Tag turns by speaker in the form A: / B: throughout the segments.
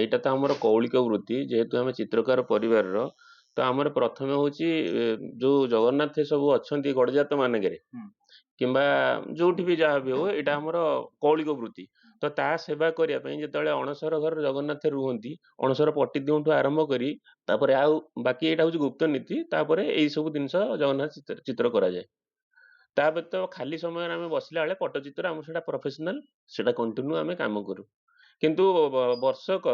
A: ଏଇଟା ତ ଆମର କୌଳିକ ବୃତ୍ତି ଯେହେତୁ ଆମେ ଚିତ୍ରକାର ପରିବାରର ତ ଆମର ପ୍ରଥମେ ହଉଛି ଯୋଉ ଜଗନ୍ନାଥ ସବୁ ଅଛନ୍ତି ଗଡ଼ଜାତ ମାନଙ୍କରେ କିମ୍ବା ଯୋଉଠି ବି ଯାହା ବି ହଉ ଏଇଟା ଆମର କୌଳିକ ବୃତ୍ତି। ତ ତା ସେବା କରିବା ପାଇଁ ଯେତେବେଳେ ଅଣସର ଘରେ ଜଗନ୍ନାଥ ରୁହନ୍ତି ଅଣସର ପଟି ଦିଉଠୁ ଆରମ୍ଭ କରି ତାପରେ ଆଉ ବାକି ଏଇଟା ହଉଛି ଗୁପ୍ତ ନୀତି ତାପରେ ଏଇ ସବୁ ଜିନିଷ ଜଗନ୍ନାଥ ଚିତ୍ର କରାଯାଏ। ତା ବ୍ୟତୀତ ଖାଲି ସମୟରେ ଆମେ ବସିଲା ବେଳେ ପଟ୍ଟଚିତ୍ର ଆମର ସେଟା ପ୍ରଫେସନାଲ ସେଟା କଣ୍ଟିନ୍ୟୁ ଆମେ କାମ କରୁ। କିନ୍ତୁ ବର୍ଷକ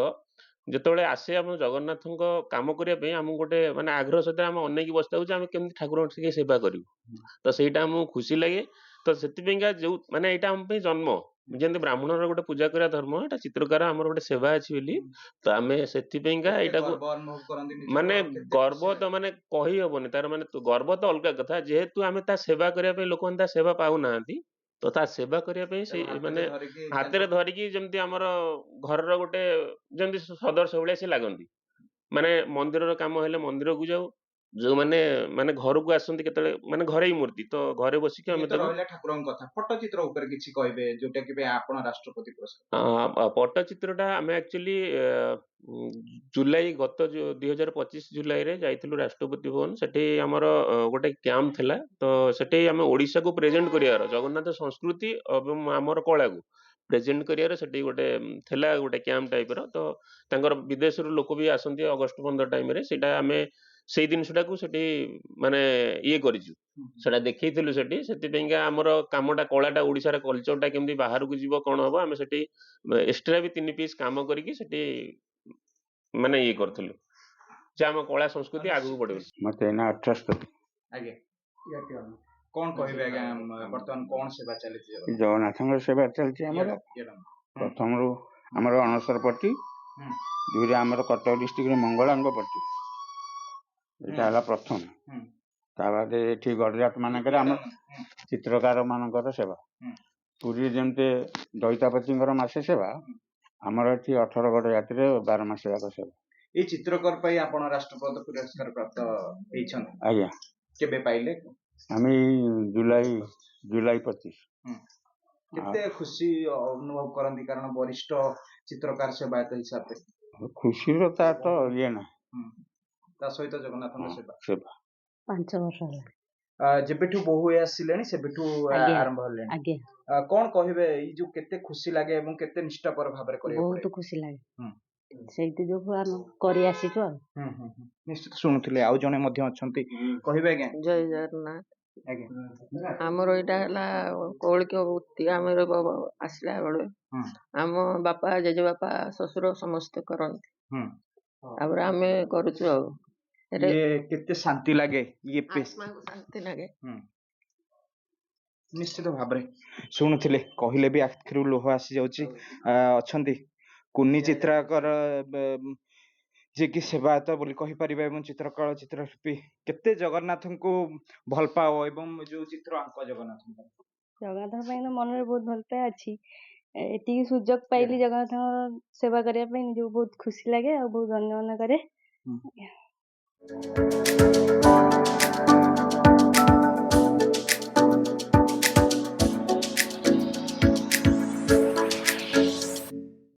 A: ଯେତେବେଳେ ଆସେ ଆମ ଜଗନ୍ନାଥଙ୍କ କାମ କରିବା ପାଇଁ ଆମକୁ ଗୋଟେ ମାନେ ଆଗ୍ରହ ସହିତ ଆମେ ଅନେଇକି ବସିଥାଉ ଯେ ଆମେ କେମିତି ଠାକୁରଙ୍କ ଟିକେ ସେବା କରିବୁ। ତ ସେଇଟା ଆମକୁ ଖୁସି ଲାଗେ। ତ ସେଥିପାଇଁକା ଯୋଉ ମାନେ ଏଇଟା ଆମ ପାଇଁ ଜନ୍ମ ଯେମିତି ବ୍ରାହ୍ମଣର ଗୋଟେ ପୂଜା କରିବା ଧର୍ମ ଏଟା ଚିତ୍ରକାର ଆମର ଗୋଟେ ସେବା ଅଛି ବୋଲି ତ ଆମେ ସେଥିପାଇଁକା ଏଇଟାକୁ ମାନେ ଗର୍ବ ତ ମାନେ କହି ହବନି ତାର ମାନେ ଗର୍ବ ତ ଅଲଗା କଥା ଯେହେତୁ ଆମେ ତା ସେବା କରିବା ପାଇଁ ଲୋକମାନେ ତା ସେବା ପାଉନାହାନ୍ତି ତ ତା ସେବା କରିବା ପାଇଁ ସେଇ ମାନେ ହାତରେ ଧରିକି ଯେମିତି ଆମର ଘରର ଗୋଟେ ଯେମିତି ସଦସ୍ୟ ଭଳିଆ ସେ ଲାଗନ୍ତି। ମାନେ ମନ୍ଦିରର କାମ ହେଲେ ମନ୍ଦିରକୁ ଯାଉ ଯୋଉମାନେ ମାନେ ଘରକୁ ଆସନ୍ତି କେତେବେଳେ ମାନେ ଘରେଇ ମୂର୍ତ୍ତି ତ ଘରେ ବସିକି ଆମେ ତାକୁ
B: ରହିଲା ଠାକୁରଙ୍କ କଥା ପଟ୍ଟଚିତ୍ର ଉପରେ କିଛି କହିବେ ଯୋଉଟା କି ଆପଣ ରାଷ୍ଟ୍ରପତି ପୁରସ୍କାର
A: ପଟ୍ଟଚିତ୍ରଟା ଆମେ ଆକ୍ଚୁଆଲି ଜୁଲାଇ ଗତ 2025 ଜୁଲାଇରେ ଯାଇଥିଲୁ ରାଷ୍ଟ୍ରପତି ଭବନ ସେଠି ଆମର ଗୋଟେ କ୍ୟାମ୍ପ ଥିଲା ତ ସେଠି ଆମେ ଓଡ଼ିଶାକୁ ପ୍ରେଜେଣ୍ଟ କରିବାର ଜଗନ୍ନାଥ ସଂସ୍କୃତି ଏବଂ ଆମର କଳାକୁ ପ୍ରେଜେଣ୍ଟ କରିବାର ସେଠି ଗୋଟେ ଥିଲା ଗୋଟେ କ୍ୟାମ୍ପ ଟାଇପର ତ ତାଙ୍କର ବିଦେଶରୁ ଲୋକ ବି ଆସନ୍ତି ଅଗଷ୍ଟ 15 ଟାଇମରେ ସେଇଟା ଆମେ ସେଇ ଜିନିଷଟାକୁ ସେଠି ମାନେ ଇଏ କରିଛୁ ସେଟା ଦେଖେଇଥିଲୁ ସେଠି ସେଥିପାଇଁକା ଆମର କାମଟା କଳାଟା ଓଡ଼ିଶାର କଲଚରଟା କେମିତି ବାହାରକୁ ଯିବ କଣ ହବ ଆମେ ସେଠି ଏକ୍ସଟ୍ରା ବି 3 ପିସ୍ କାମ କରିକି ସେଠି ମାନେ ଇଏ କରିଥିଲୁ ଯେ ଆମ କଳା ସଂସ୍କୃତି ଆଗକୁ ବଢିବ।
C: ମତେ ଏଇନା 78
B: ଆଜ୍ଞା କଣ କହିବେ ଆଜ୍ଞା ବର୍ତ୍ତମାନ କଣ ସେବା ଚାଲିଛି
C: ଜଗନ୍ନାଥଙ୍କ ସେବା ଚାଲିଛି ଆମର ପ୍ରଥମରୁ ଆମର ଅଣସର ପଟ୍ଟି ଦୁଇରେ ଆମର କଟକ ଡିଷ୍ଟ୍ରିକ୍ଟରେ ମଙ୍ଗଳାଙ୍କ ପଟ୍ଟି ଏଇଟା ହେଲା ପ୍ରଥମ ତା ବାଦେ ଏଠି ଗଡ଼ଜାତ ମାନଙ୍କରେ ଆମ ଚିତ୍ରକାର ମାନଙ୍କର ସେବା ପୁରୀ ଯେମିତି ଦଇତାପତିଙ୍କର ମାସେ ସେବା ଆମର ଏଠି 18 ଗଡ଼ ଜାତିରେ 12 ମାସ ଯାକ ସେବା।
B: ଏଇ ଚିତ୍ରକର ପାଇଁ ଆପଣ ରାଷ୍ଟ୍ରପତି ପୁରସ୍କାର ପ୍ରାପ୍ତ ହେଇଛନ୍ତି
C: ଆଜ୍ଞା
B: କେବେ ପାଇଲେ
C: ଆମେ ଜୁଲାଇ 25
B: କେତେ ଖୁସି ଅନୁଭବ କରନ୍ତି କାରଣ ବରିଷ୍ଠ ଚିତ୍ରକାର ସେବାୟତ ହିସାବରେ
C: ଖୁସିର ତା ତ ଇଏ ନା
B: ତା ସହିତ ଜଗନ୍ନାଥଙ୍କ ସେବା
D: 5 ବର୍ଷ ହେଲା
B: ଯେବେଠୁ ବୋହୂ ଆସିଲେଣି ସେବେଠୁ ଆରମ୍ଭ ହେଲେଣି କଣ କହିବେ ଏଇ ଯୋଉ କେତେ ଖୁସି ଲାଗେ ଏବଂ କେତେ ନିଷ୍ଠାପର ଭାବରେ
D: ବହୁତ ଖୁସି ଲାଗେ ସେଇଠି ଯୋଗୁ ଆମେ କରି ଆସିଛୁ ଆଉ
B: ନିଶ୍ଚିତ ଶୁଣୁଥିଲେ ଆଉ ଜଣେ ମଧ୍ୟ ଅଛନ୍ତି କହିବେ ଆଜ୍ଞା
E: ଜୟ ଜଗନ୍ନାଥ
B: ଆଜ୍ଞା
E: ଆମର ଏଇଟା ହେଲା କୌଳିକ ବୃତ୍ତି ଆମର ଆସିଲା ବେଳେ ଆମ ବାପା ଜେଜେବାପା ଶ୍ୱଶୁର ସମସ୍ତେ କରନ୍ତି ତାପରେ ଆମେ କରୁଛୁ ଆଉ
B: କେତେ ଶାନ୍ତି ଲାଗେ
E: ଆତ୍ମାକୁ ଶାନ୍ତି ଲାଗେ
B: ନିଶ୍ଚିତ ଭାବରେ ଶୁଣୁଥିଲେ କହିଲେ ବି ଆଖିରୁ ଲୁହ ଆସି ଯାଉଛି ଅଛନ୍ତି କୁନି ଚିତ୍ରକର ଯିଏକି ସେବାୟତ ବୋଲି କହିପାରିବେ ଏବଂ ଚିତ୍ରକଳ ଚିତ୍ରଶିଳ୍ପୀ କେତେ ଜଗନ୍ନାଥଙ୍କୁ ଭଲ ପାଅ ଏବଂ ଯୋଉ ଚିତ୍ର ଆଙ୍କ ଜଗନ୍ନାଥଙ୍କ
D: ପାଇଁ ତ ମନରେ ବହୁତ ଭଲ ପାଇବା ଅଛି ଏତିକି ସୁଯୋଗ ପାଇଲି ଜଗନ୍ନାଥଙ୍କ ସେବା କରିବା ପାଇଁ ନିଜକୁ ବହୁତ ଖୁସି ଲାଗେ ଆଉ ବହୁତ ଧନ୍ୟବାଦ କରେ।